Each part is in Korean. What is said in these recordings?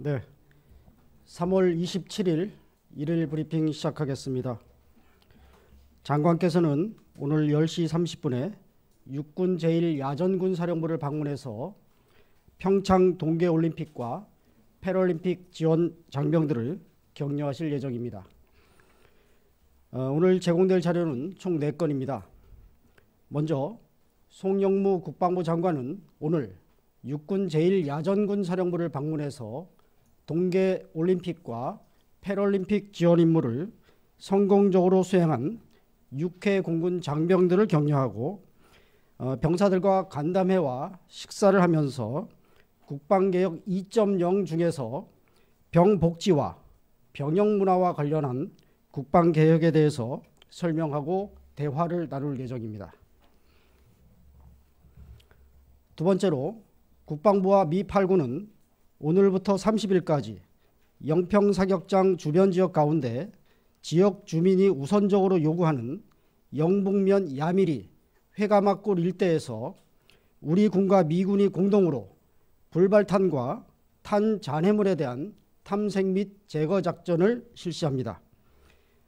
네, 3월 27일 일일 브리핑 시작하겠습니다. 장관께서는 오늘 10시 30분에 육군 제1야전군 사령부를 방문해서 평창 동계올림픽과 패럴림픽 지원 장병들을 격려하실 예정입니다. 오늘 제공될 자료는 총 4건입니다. 먼저 송영무 국방부 장관은 오늘 육군 제1야전군 사령부를 방문해서 동계올림픽과 패럴림픽 지원 임무를 성공적으로 수행한 육해 공군 장병들을 격려하고 병사들과 간담회와 식사를 하면서 국방개혁 2.0 중에서 병복지와 병영문화와 관련한 국방개혁에 대해서 설명하고 대화를 나눌 예정입니다. 두 번째로 국방부와 미 8군은 오늘부터 30일까지 영평사격장 주변 지역 가운데 지역 주민이 우선적으로 요구하는 영북면 야미리 회가막골 일대에서 우리 군과 미군이 공동으로 불발탄과 탄 잔해물에 대한 탐색 및 제거 작전을 실시합니다.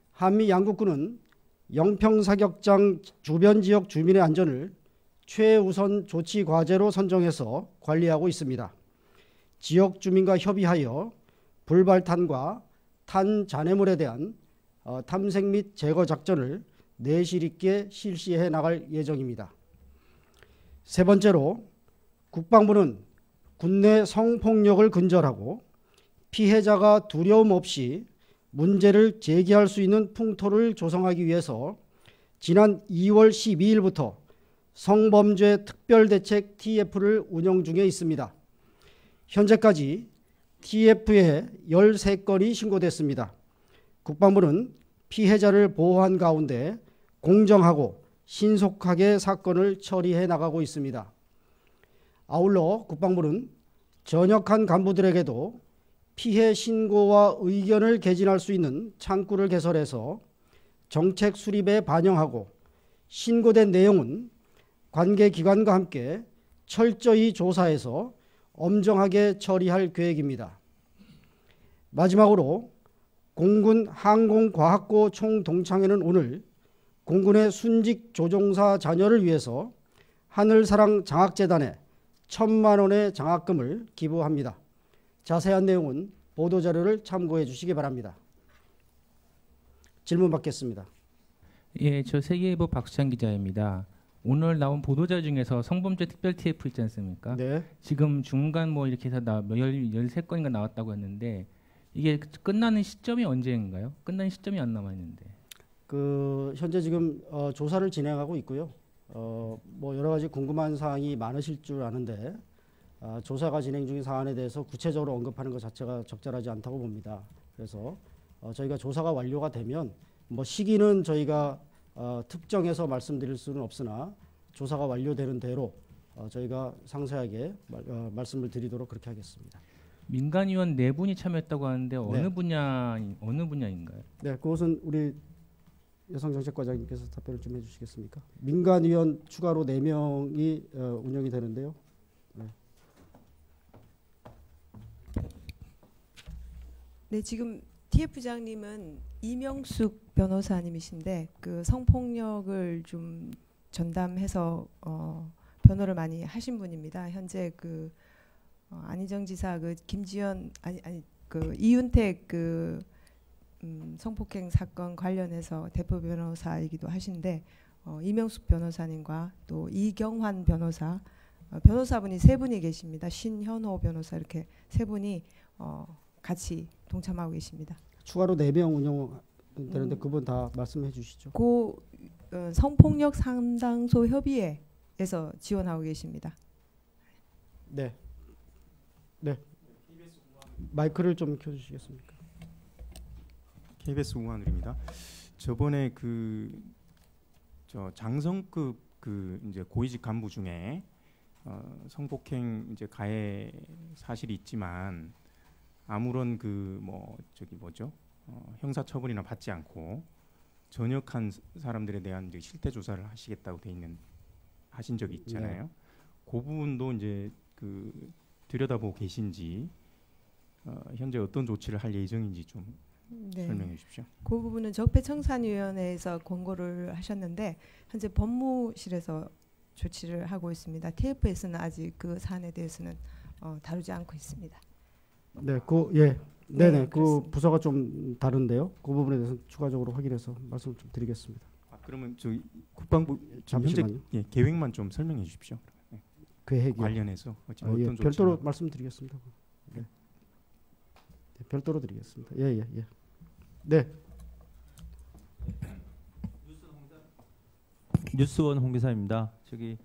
한미 양국군은 영평사격장 주변 지역 주민의 안전을 최우선 조치 과제로 선정해서 관리하고 있습니다. 지역 주민과 협의하여 불발탄과 탄 잔해물에 대한 탐색 및 제거 작전을 내실 있게 실시해 나갈 예정입니다. 세 번째로 국방부는 군내 성폭력을 근절하고 피해자가 두려움 없이 문제를 제기할 수 있는 풍토를 조성하기 위해서 지난 2월 12일부터 성범죄 특별대책 TF를 운영 중에 있습니다. 현재까지 TF에 13건이 신고됐습니다. 국방부는 피해자를 보호한 가운데 공정하고 신속하게 사건을 처리해 나가고 있습니다. 아울러 국방부는 전역한 간부들에게도 피해 신고와 의견을 개진할 수 있는 창구를 개설해서 정책 수립에 반영하고 신고된 내용은 관계기관과 함께 철저히 조사해서 엄정하게 처리할 계획입니다. 마지막으로 공군 항공과학고 총동창회는 오늘 공군의 순직 조종사 자녀를 위해서 하늘사랑 장학재단에 1,000만 원의 장학금을 기부합니다. 자세한 내용은 보도자료를 참고해 주시기 바랍니다. 질문 받겠습니다. 예, 저 세계일보 박수찬 기자입니다. 오늘 나온 보도자 중에서 성범죄 특별 TF 있지 않습니까? 네. 지금 중간 뭐 이렇게 해서 13건인가 나왔다고 했는데 이게 끝나는 시점이 언제인가요? 끝나는 시점이 안 남아 있는데. 현재 지금 조사를 진행하고 있고요. 뭐 여러 가지 궁금한 사항이 많으실 줄 아는데 조사가 진행 중인 사안에 대해서 구체적으로 언급하는 것 자체가 적절하지 않다고 봅니다. 그래서 저희가 조사가 완료가 되면 뭐 시기는 저희가 특정해서 말씀드릴 수는 없으나 조사가 완료되는 대로 저희가 상세하게 말씀을 드리도록 그렇게 하겠습니다. 민간위원 4분이 참여했다고 하는데 네. 어느 분야인가요? 네, 그것은 우리 여성정책과장님께서 답변을 좀 해주시겠습니까? 민간위원 추가로 4명이 운영이 되는데요. 네. 네, 지금 TF장님은 이명숙 변호사님이신데 그 성폭력을 좀 전담해서 변호를 많이 하신 분입니다. 현재 그 안희정 지사 그 김지연 그 이윤택 그 성폭행 사건 관련해서 대표 변호사이기도 하신데 이명숙 변호사님과 또 이경환 변호사 변호사분이 3분이 계십니다. 신현호 변호사 이렇게 3분이 같이 동참하고 계십니다. 추가로 4명 운영되는데 그분 다 말씀해 주시죠. 그 성폭력 상담소 협의회에서 지원하고 계십니다. 네. 네. 마이크를 좀 켜주시겠습니까? KBS 웅한울입니다. 저번에 저 장성급 이제 고위직 간부 중에 성폭행 이제 가해 사실이 있지만 아무런 형사처벌이나 받지 않고 전역한 사람들에 대한 이제 실태 조사를 하시겠다고 하신 적이 있잖아요. 네. 그 부분도 이제 들여다보고 계신지 현재 어떤 조치를 할 예정인지 좀 네. 설명해 주십시오. 그 부분은 적폐청산위원회에서 권고를 하셨는데 현재 법무실에서 조치를 하고 있습니다. TF에서는 아직 그 사안에 대해서는 다루지 않고 있습니다. 네, 예, 네네, 네, 그 그렇습니다. 부서가 좀 다른데요. 그 부분에 대해서 추가적으로 확인해서 말씀을 좀 드리겠습니다. 그러면 저희 국방부 지금 현재 잠시만요. 계획만 좀 설명해 주십시오. 계획이 관련해서 지금 예, 어떤 별도로 조치를 말씀드리겠습니다. 네. 네, 별도로 드리겠습니다. 예, 예, 예. 네, 뉴스원 홍기사입니다. 저기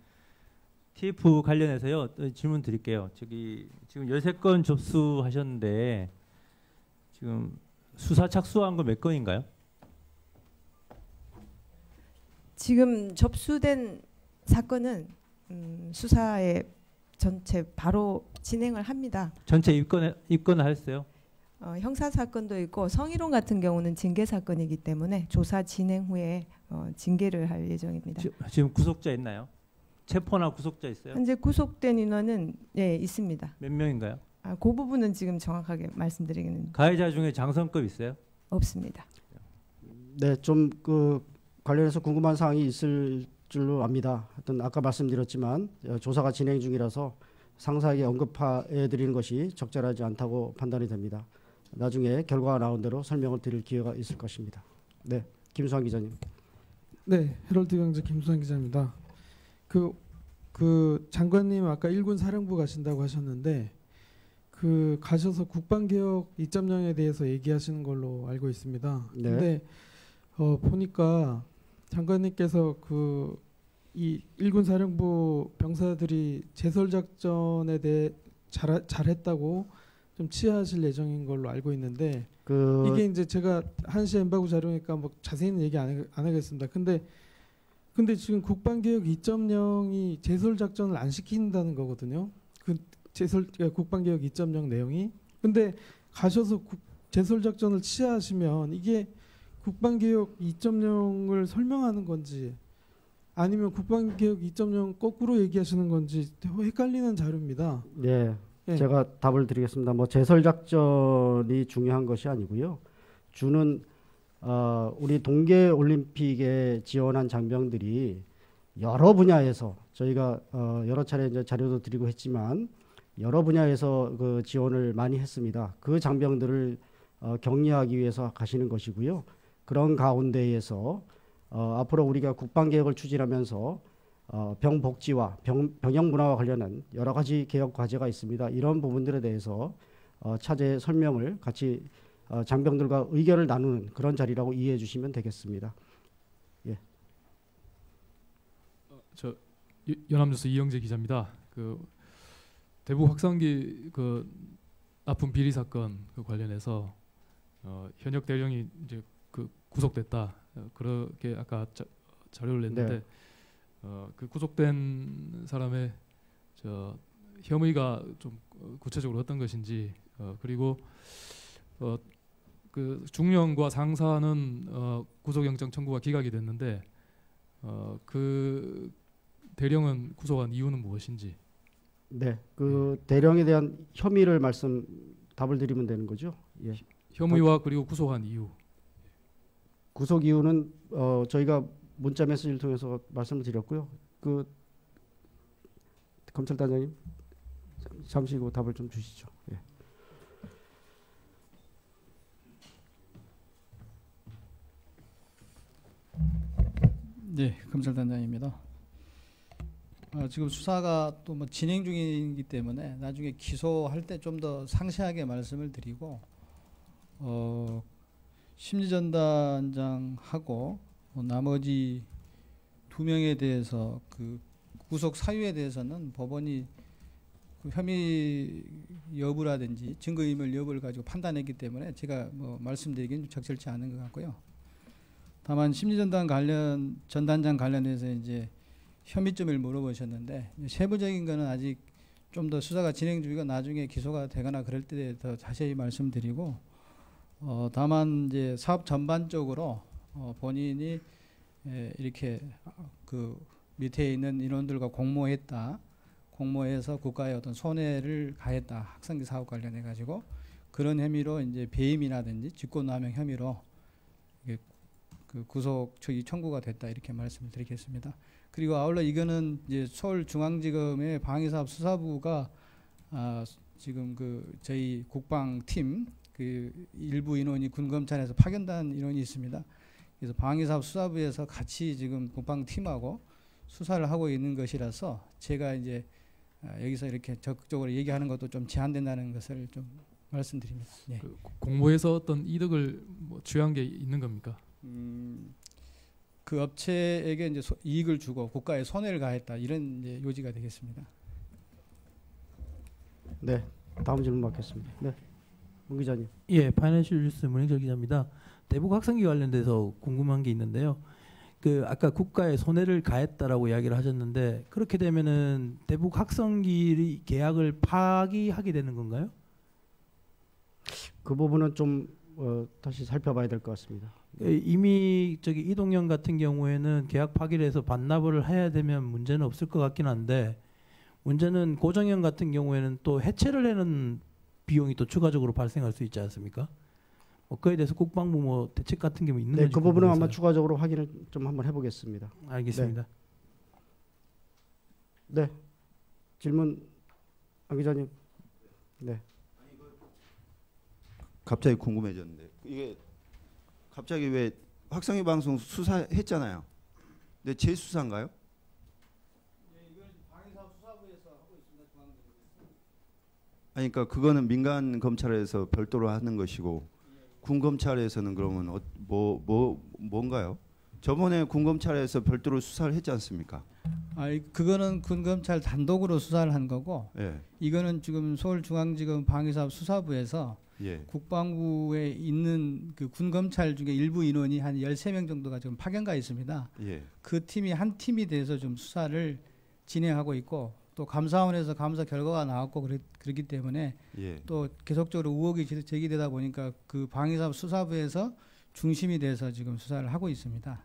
TF 관련해서요 질문 드릴게요. 저기 지금 13건 접수하셨는데 지금 수사 착수한 거 몇 건인가요? 지금 접수된 사건은 수사에 전체 바로 진행을 합니다. 전체 입건하셨어요? 형사 사건도 있고 성희롱 같은 경우는 징계 사건이기 때문에 조사 진행 후에 징계를 할 예정입니다. 지금 구속자 있나요? 체포나 구속자 있어요? 현재 구속된 인원은 예 있습니다. 몇 명인가요? 그 부분은 지금 정확하게 말씀드리기는 가해자 중에 장성급 있어요? 없습니다. 네, 좀 그 관련해서 궁금한 사항이 있을 줄로 압니다. 하여튼 아까 말씀드렸지만 조사가 진행 중이라서 상세하게 언급해 드리는 것이 적절하지 않다고 판단이 됩니다. 나중에 결과가 나온 대로 설명을 드릴 기회가 있을 것입니다. 네, 김수환 기자님. 네, 헤럴드 경제 김수환 기자입니다. 그 장관님 아까 일군 사령부 가신다고 하셨는데 그 가셔서 국방개혁 2.0에 대해서 얘기하시는 걸로 알고 있습니다. 네. 근데 보니까 장관님께서 이 일군 사령부 병사들이 제설 작전에 대해 잘했다고 좀 치하하실 예정인 걸로 알고 있는데 이게 이제 제가 한시 엠바고 자료니까 뭐 자세히는 얘기 안 하겠습니다. 근데 지금 국방개혁 2.0이 제설 작전을 안 시킨다는 거거든요. 국방개혁 2.0 내용이. 근데 가셔서 제설 작전을 치하하시면 이게 국방개혁 2.0을 설명하는 건지 아니면 국방개혁 2.0 거꾸로 얘기하시는 건지 헷갈리는 자료입니다. 네, 네. 제가 답을 드리겠습니다. 뭐 제설 작전이 중요한 것이 아니고요. 주는 우리 동계 올림픽에 지원한 장병들이 여러 분야에서 저희가 여러 차례 이제 자료도 드리고 했지만 여러 분야에서 그 지원을 많이 했습니다. 그 장병들을 격려하기 위해서 가시는 것이고요. 그런 가운데에서 앞으로 우리가 국방개혁을 추진하면서 병복지와 병영 문화와 관련한 여러 가지 개혁 과제가 있습니다. 이런 부분들에 대해서 차제 설명을 같이 장병들과 의견을 나누는 그런 자리라고 이해해 주시면 되겠습니다. 예. 저 연합뉴스 이영재 기자입니다. 그 대북 확산기 그 납품 비리 사건 관련해서 현역 대령이 이제 그 구속됐다 그렇게 아까 자료를 냈는데 네. 그 구속된 사람의 혐의가 좀 구체적으로 어떤 것인지 그리고 그 중령과 상사는 구속영장 청구가 기각이 됐는데 그 대령은 구속한 이유는 무엇인지. 네, 그 대령에 대한 혐의를 답을 드리면 되는 거죠. 예. 혐의와 그리고 구속한 이유. 구속 이유는 저희가 문자 메시지를 통해서 말씀을 드렸고요. 그 검찰단장님 잠시 그 답을 좀 주시죠. 예. 네, 검찰단장입니다. 지금 수사가 또 뭐 진행 중이기 때문에 나중에 기소할 때 좀 더 상세하게 말씀을 드리고 심리전단장하고 나머지 2명에 대해서 그 구속 사유에 대해서는 법원이 그 혐의 여부라든지 증거인멸 여부를 가지고 판단했기 때문에 제가 뭐 말씀드리기는 적절치 않은 것 같고요. 다만 전단장 관련해서 이제 혐의점을 물어보셨는데 세부적인 거는 아직 좀 더 수사가 진행 중이고 나중에 기소가 되거나 그럴 때 더 자세히 말씀드리고 다만 이제 사업 전반적으로 본인이 이렇게 그 밑에 있는 인원들과 공모해서 국가에 어떤 손해를 가했다 학생기 사업 관련해 가지고 그런 혐의로 이제 배임이라든지 직권남용 혐의로 이게 그 구속 청구가 됐다 이렇게 말씀을 드리겠습니다. 그리고 아울러 이거는 이제 서울중앙지검의 방위사업 수사부가 지금 그 저희 국방팀 그 일부 인원이 군검찰에서 파견단 인원이 있습니다. 그래서 방위사업 수사부에서 같이 지금 국방팀하고 수사를 하고 있는 것이라서 제가 이제 여기서 이렇게 적극적으로 얘기하는 것도 좀 제한된다는 것을 좀 말씀드립니다. 예. 그 공모해서 어떤 이득을 뭐 취한 게 있는 겁니까? 그 업체에게 이제 이익을 주고 국가에 손해를 가했다 이런 이제 요지가 되겠습니다. 네, 다음 질문 받겠습니다. 네, 문 기자님. 예, 파이낸셜 뉴스 문행철 기자입니다. 대북 확성기 관련돼서 궁금한 게 있는데요. 그 아까 국가에 손해를 가했다라고 이야기를 하셨는데 그렇게 되면은 대북 확성기 계약을 파기하게 되는 건가요? 그 부분은 좀 다시 살펴봐야 될 것 같습니다. 이미 저기 이동영 같은 경우에는 계약 파기를 해서 반납을 해야 되면 문제는 없을 것 같긴 한데 문제는 고정현 같은 경우에는 또 해체를 하는 비용이 또 추가적으로 발생할 수 있지 않습니까? 그에 대해서 국방부 뭐 대책 같은 게 뭐 있는 네, 건지 그 부분은 궁금해서요. 아마 추가적으로 확인을 좀 한번 해보겠습니다. 알겠습니다. 네, 질문 안 기자님. 네. 갑자기 궁금해졌는데 이게 갑자기 왜 확성기 방송 수사했잖아요. 근데 재수사인가요? 아니 그러니까 그거는 민간 검찰에서 별도로 하는 것이고 군 검찰에서는 그러면 뭔가요? 저번에 군 검찰에서 별도로 수사를 했지 않습니까? 그거는 군 검찰 단독으로 수사를 한 거고 예. 이거는 지금 서울중앙지검 방위사업 수사부에서 예. 국방부에 있는 그 군 검찰 중에 일부 인원이 한 13명 정도가 지금 파견가 있습니다. 예. 그 팀이 한 팀이 돼서 좀 수사를 진행하고 있고 또 감사원에서 감사 결과가 나왔고 그렇기 때문에 예. 또 계속적으로 의혹이 제기되다 보니까 그 방위사업 수사부에서 중심이 돼서 지금 수사를 하고 있습니다.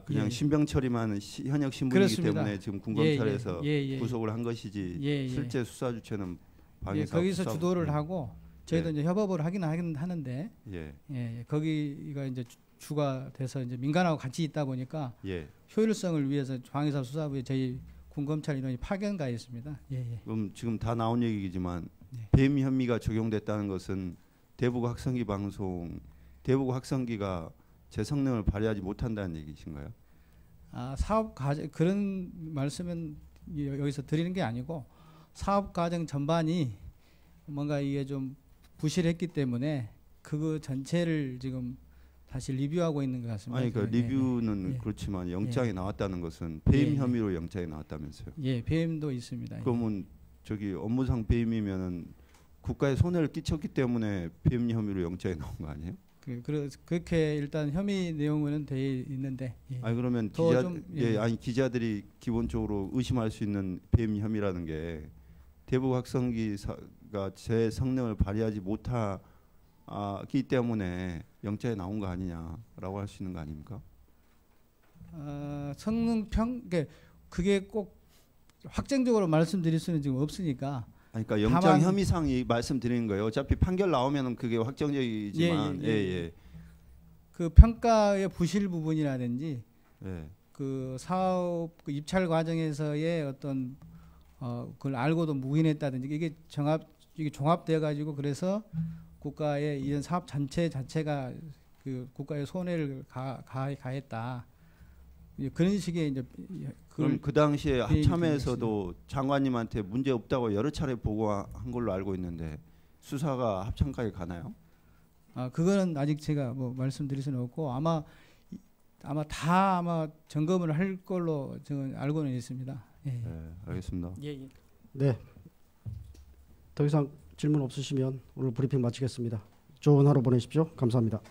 그냥 예. 신병 처리만 현역 신분이기 그렇습니다. 때문에 지금 군검찰에서 예. 구속을 한 것이지 실제 수사 주체는 방위사업 거기서 수사부. 주도를 하고 저희도 이제 협업을 하긴 하는데 예. 거기가 이제 주가 돼서 이제 민간하고 같이 있다 보니까 효율성을 위해서 방위사업 수사부에 저희 군검찰 인원이 파견가 있습니다. 그럼 지금 다 나온 얘기지만 배임 혐의가 적용됐다는 것은 대북 확성기가 제 성능을 발휘하지 못한다는 얘기신가요? 사업 과정 그런 말씀은 여기서 드리는 게 아니고 사업 과정 전반이 뭔가 이게 좀 부실했기 때문에 그거 전체를 지금 다시 리뷰하고 있는 것 같습니다. 아니 그러니까 리뷰는 그렇지만 영장에 나왔다는 것은 배임 혐의로 영장에 나왔다면서요? 예, 배임도 있습니다. 그러면 저기 업무상 배임이면은 국가에 손해를 끼쳤기 때문에 배임 혐의로 영장에 나온 거 아니에요? 그렇게 일단 혐의 내용은 돼 있는데. 아니 그러면 기자들이 기본적으로 의심할 수 있는 배임 혐의라는 게 대북 확성기가 제 성능을 발휘하지 못하기 때문에 영장에 나온 거 아니냐라고 할 수 있는 거 아닙니까? 그게 꼭 확정적으로 말씀드릴 수는 지금 없으니까. 그러니까 영장 혐의상 말씀드리는 거예요. 어차피 판결 나오면은 그게 확정적이지만 그 평가의 부실 부분이라든지 그 사업 그 입찰 과정에서의 어떤 그걸 알고도 묵인했다든지 이게 종합되어 가지고 그래서 국가의 이런 사업 자체가 그 국가의 손해를 가했다. 그런 식의 이제 그럼 그 당시에 합참에서도 장관님한테 문제 없다고 여러 차례 보고한 걸로 알고 있는데 수사가 합참까지 가나요? 그거는 아직 제가 뭐 말씀드릴 수는 없고 아마 점검을 할 걸로 저는 알고는 있습니다. 네, 알겠습니다. 네. 더 이상 질문 없으시면 오늘 브리핑 마치겠습니다. 좋은 하루 보내십시오. 감사합니다.